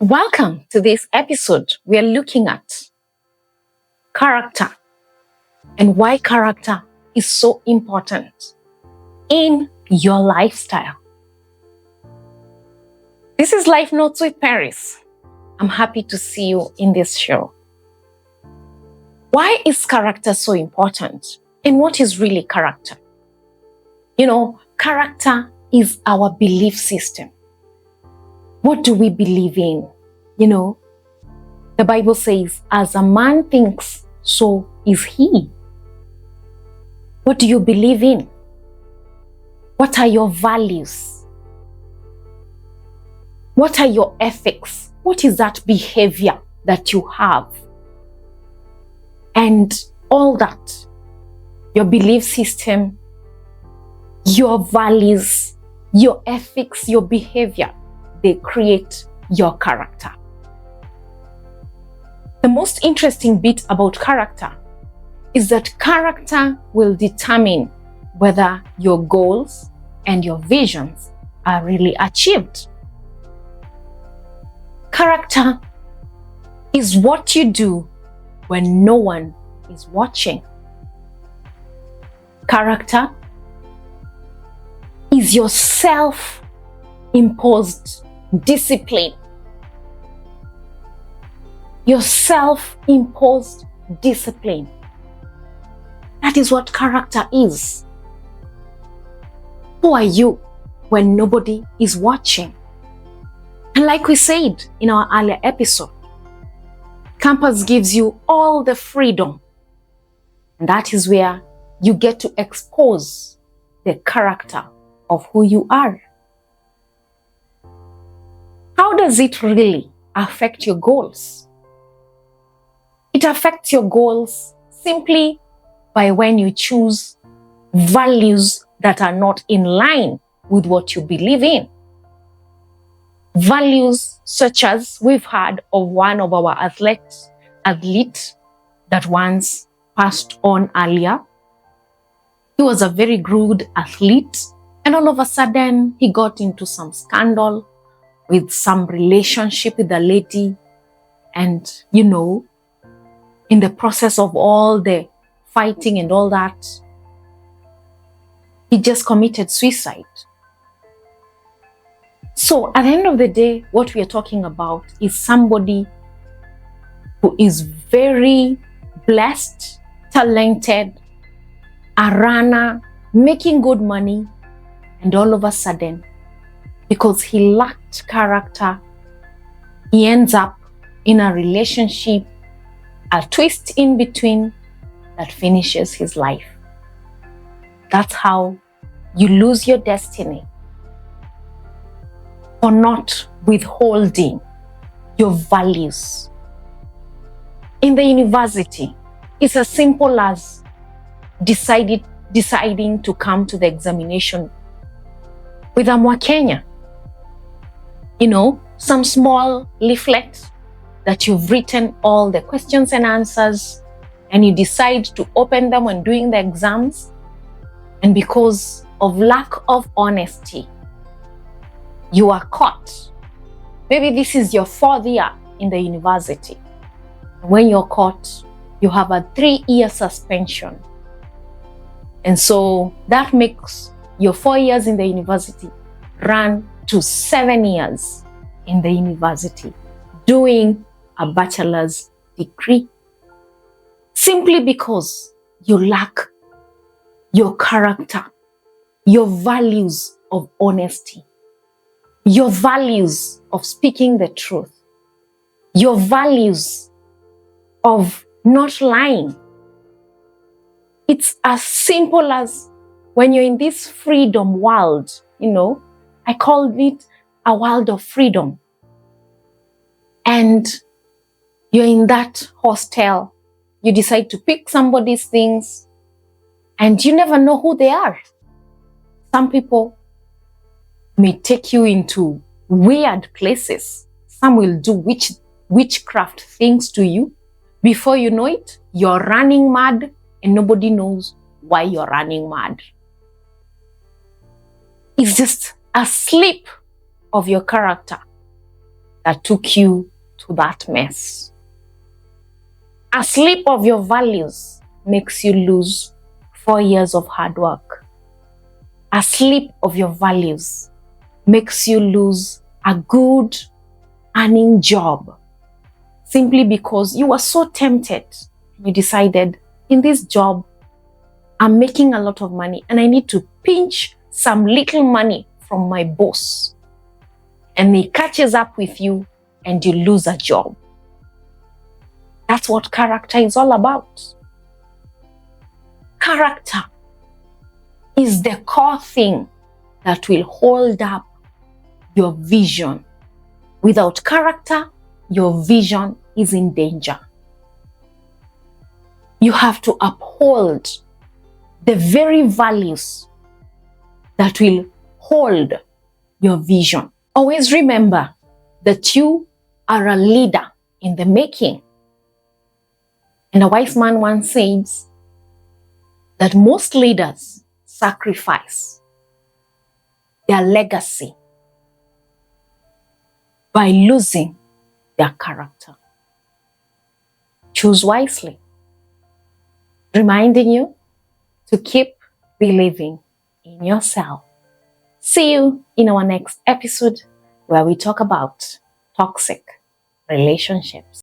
Welcome to this episode. We are looking at character and why character is so important in your lifestyle. This is Life Notes with Paris. I'm happy to see you in this show. Why is character so important? And what is really character? Character is our belief system. What do we believe in? The Bible says, as a man thinks, so is he. What do you believe in? What are your values? What are your ethics? What is that behavior that you have? And all that, your belief system, your values, your ethics, your behavior, they create your character. The most interesting bit about character is that character will determine whether your goals and your visions are really achieved. Character is what you do when no one is watching. Character is your self-imposed discipline. Your self-imposed discipline. That is what character is. Who are you when nobody is watching? And like we said in our earlier episode, campus gives you all the freedom. And that is where you get to expose the character of who you are. How does it really affect your goals? It affects your goals simply by when you choose values that are not in line with what you believe in. Values such as we've heard of one of our athlete that once passed on earlier. He was a very good athlete, and all of a sudden he got into some scandal with some relationship with a lady, and in the process of all the fighting and all that, he just committed suicide. So at the end of the day, what we are talking about is somebody who is very blessed, talented, a runner, making good money, and all of a sudden, because he lacked character, he ends up in a relationship, a twist in between that finishes his life. That's how you lose your destiny for not withholding your values. In the university, it's as simple as deciding to come to the examination with a Mwakenya. Some small leaflet that you've written all the questions and answers, and you decide to open them when doing the exams, and because of lack of honesty, you are caught. Maybe this is your 4th year in the university. When you're caught, you have a 3-year suspension. And so that makes your 4 years in the university run to 7 years in the university, doing a bachelor's degree, simply because you lack your character, your values of honesty, your values of speaking the truth, your values of not lying. It's as simple as when you're in this freedom world, I call it a world of freedom. And you're in that hostel, you decide to pick somebody's things, and you never know who they are. Some people may take you into weird places. Some will do witchcraft things to you. Before you know it, you're running mad, and nobody knows why you're running mad. It's just a slip of your character. that took you to that mess. A slip of your values makes you lose 4 years of hard work. A slip of your values makes you lose a good earning job simply because you were so tempted. You decided, in this job, I'm making a lot of money and I need to pinch some little money from my boss. And he catches up with you and you lose a job. That's what character is all about. Character is the core thing that will hold up your vision. Without character, your vision is in danger. You have to uphold the very values that will hold your vision. Always remember that you are a leader in the making. And a wise man once says that most leaders sacrifice their legacy by losing their character. Choose wisely. Reminding you to keep believing in yourself. See you in our next episode where we talk about toxic relationships.